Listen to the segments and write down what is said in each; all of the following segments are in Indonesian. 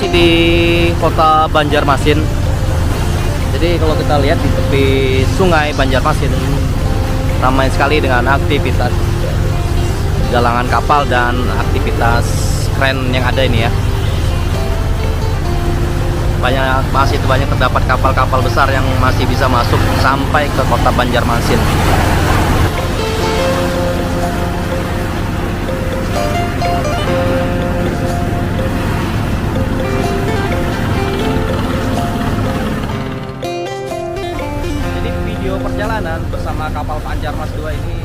masih di kota Banjarmasin. Jadi kalau kita lihat di tepi sungai Banjarmasin ramai sekali dengan aktivitas galangan kapal dan aktivitas keren yang ada ini ya. Masih banyak terdapat kapal-kapal besar yang masih bisa masuk sampai ke kota Banjarmasin. Jadi video perjalanan bersama kapal Banjarmas 2 ini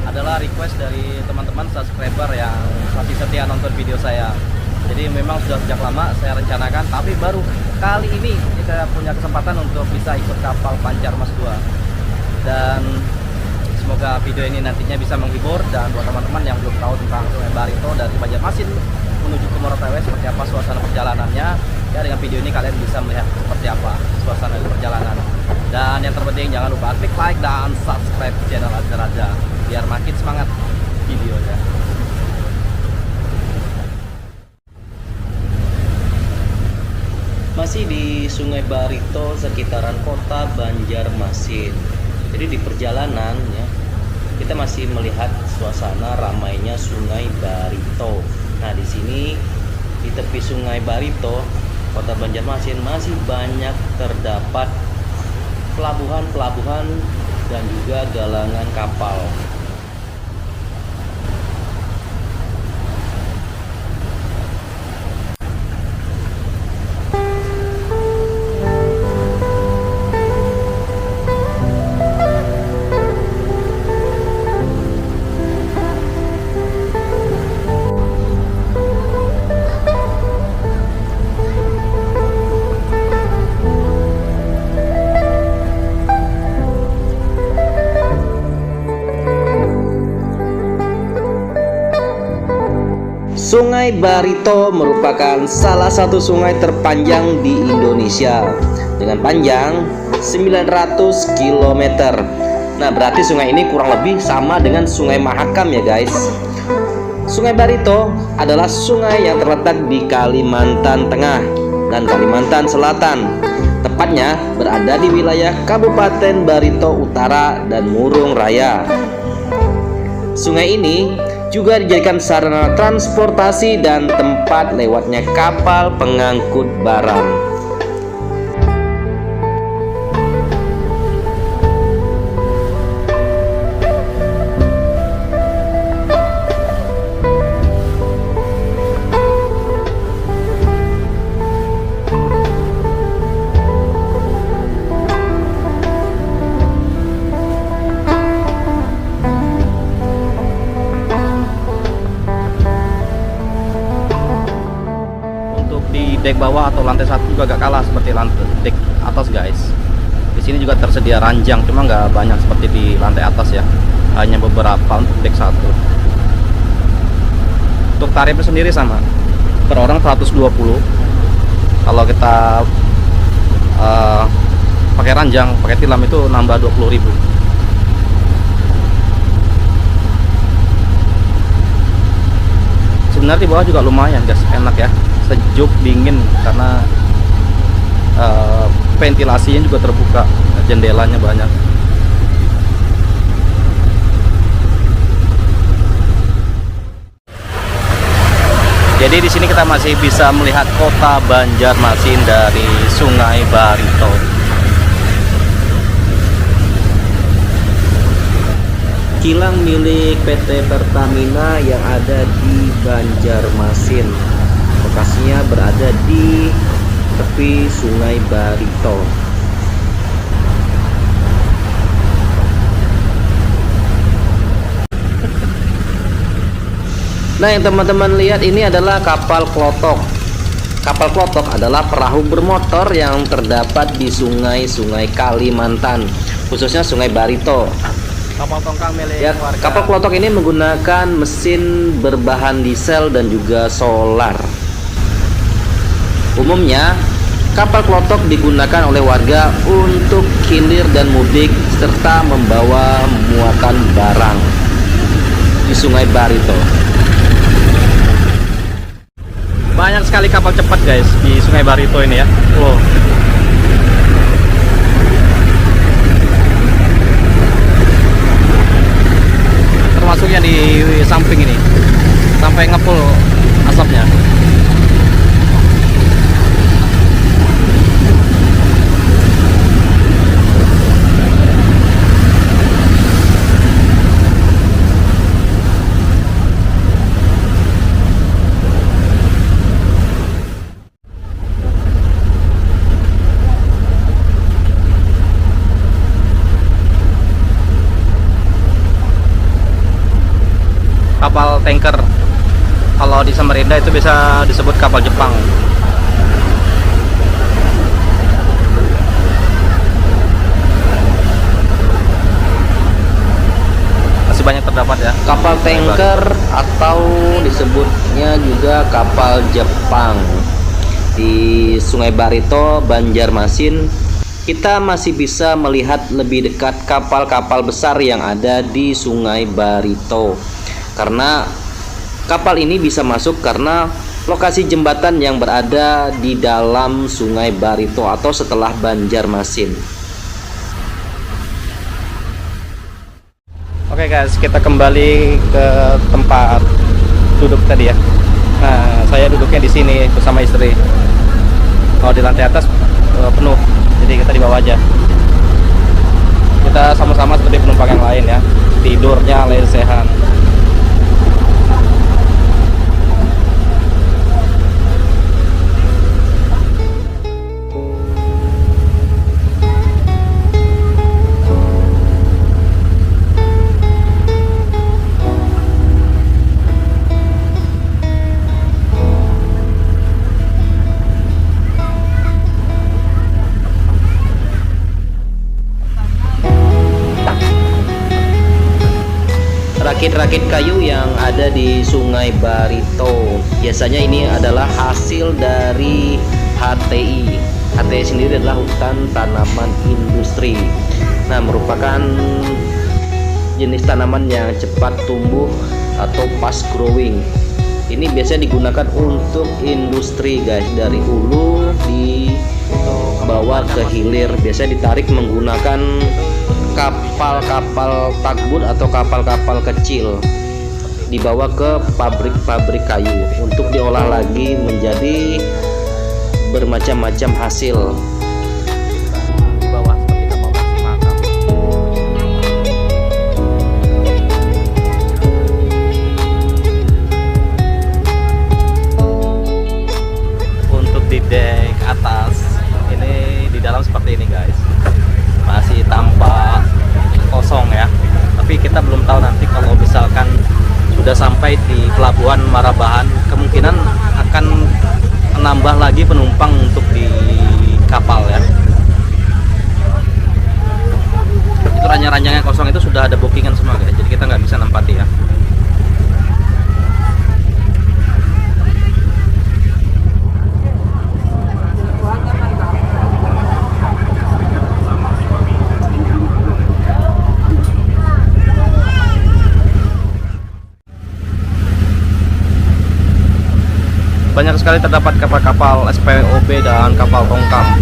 adalah request dari teman-teman subscriber yang masih setia nonton video saya. Jadi memang sudah sejak lama saya rencanakan, tapi baru kali ini kita punya kesempatan untuk bisa ikut kapal Banjarmas 2. Dan semoga video ini nantinya bisa menghibur, dan buat teman-teman yang belum tahu tentang Sungai Barito dari Banjarmasin menuju ke Morotawe seperti apa suasana perjalanannya, ya dengan video ini kalian bisa melihat seperti apa suasana perjalanan. Dan yang terpenting jangan lupa klik like dan subscribe channel Azhar Raja biar makin semangat videonya. Masih di Sungai Barito sekitaran kota Banjarmasin. Jadi di perjalanan ya, kita masih melihat suasana ramainya Sungai Barito. Nah, di sini di tepi Sungai Barito, kota Banjarmasin masih banyak terdapat pelabuhan-pelabuhan dan juga galangan kapal. Sungai Barito merupakan salah satu sungai terpanjang di Indonesia dengan panjang 900 km. Nah, berarti sungai ini kurang lebih sama dengan Sungai Mahakam ya guys. Sungai Barito adalah sungai yang terletak di Kalimantan Tengah dan Kalimantan Selatan. Tepatnya berada di wilayah Kabupaten Barito Utara dan Murung Raya. Sungai ini juga dijadikan sarana transportasi dan tempat lewatnya kapal pengangkut barang. Dek bawah atau lantai satu juga agak kalah seperti lantai dek atas guys. Di sini juga tersedia ranjang, cuma nggak banyak seperti di lantai atas ya, hanya beberapa untuk dek satu. Untuk tarifnya sendiri sama, per orang 120. Kalau kita pakai ranjang, pakai tilam itu nambah 20.000. Sebenarnya di bawah juga lumayan guys, enak ya, sejuk dingin karena ventilasinya juga terbuka, jendelanya banyak. Jadi di sini kita masih bisa melihat kota Banjarmasin dari Sungai Barito. Kilang milik PT Pertamina yang ada di Banjarmasin. Lokasinya berada di tepi Sungai Barito. Nah, yang teman-teman lihat ini adalah kapal klotok. Kapal klotok adalah perahu bermotor yang terdapat di sungai-sungai Kalimantan, khususnya Sungai Barito. Kapal tongkang milik warga. Kapal klotok ini menggunakan mesin berbahan diesel dan juga solar. Umumnya, kapal klotok digunakan oleh warga untuk hilir dan mudik serta membawa muatan barang di Sungai Barito. Banyak sekali kapal cepat guys di Sungai Barito ini ya. Wow. Termasuk yang di samping ini, sampai ngepul asapnya. Kapal tanker, kalau di Samarinda itu bisa disebut kapal Jepang. Masih banyak terdapat ya Kapal tanker atau disebutnya juga kapal Jepang di Sungai Barito, Banjarmasin. Kita masih bisa melihat lebih dekat kapal-kapal besar yang ada di Sungai Barito. Karena kapal ini bisa masuk karena lokasi jembatan yang berada di dalam Sungai Barito atau setelah Banjarmasin. Oke guys, kita kembali ke tempat duduk tadi ya. Nah, saya duduknya di sini bersama istri. Kalau di lantai atas penuh, jadi kita di bawah aja. Kita sama-sama seperti penumpang yang lain ya, tidurnya lesehan. Rakit-rakit kayu yang ada di Sungai Barito, biasanya ini adalah hasil dari HTI. HTI sendiri adalah hutan tanaman industri. Nah, merupakan jenis tanaman yang cepat tumbuh atau fast growing. Ini biasanya digunakan untuk industri guys, dari hulu dibawa ke hilir. Biasanya ditarik menggunakan kapal-kapal tugboat atau kapal-kapal kecil, dibawa ke pabrik-pabrik kayu untuk diolah lagi menjadi bermacam-macam hasil. Di bawah seperti kapal taksi makam. Untuk di dek atas ini, di dalam seperti ini guys, masih tampak kosong ya, tapi kita belum tahu nanti kalau misalkan sudah sampai di pelabuhan Marabahan, kemungkinan akan menambah lagi penumpang untuk di kapal ya. Itu ranjang-ranjang yang kosong itu sudah ada bookingan semua guys, jadi kita nggak bisa nempati ya. Banyak sekali terdapat kapal-kapal SPOB dan kapal tongkang.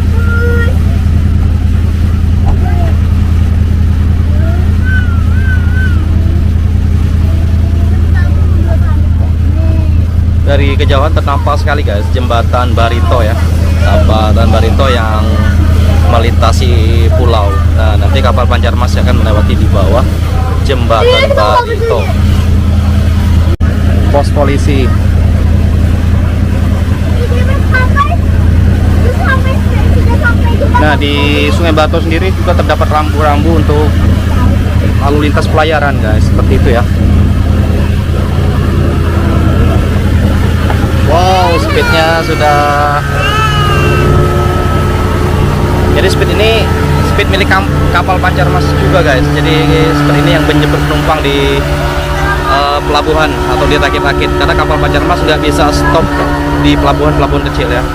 Dari kejauhan ternampak sekali guys jembatan Barito ya, jembatan Barito yang melintasi pulau. Nah, nanti kapal Banjarmas akan melewati di bawah jembatan Barito. Pos polisi. Nah, di Sungai Barito sendiri juga terdapat rambu-rambu untuk lalu lintas pelayaran guys, seperti itu ya. Wow, speednya sudah. Jadi speed ini speed milik kapal Banjarmas juga guys. Jadi seperti ini yang menjemput penumpang di pelabuhan atau di rakit-rakit, karena kapal Banjarmas nggak bisa stop di pelabuhan-pelabuhan kecil ya.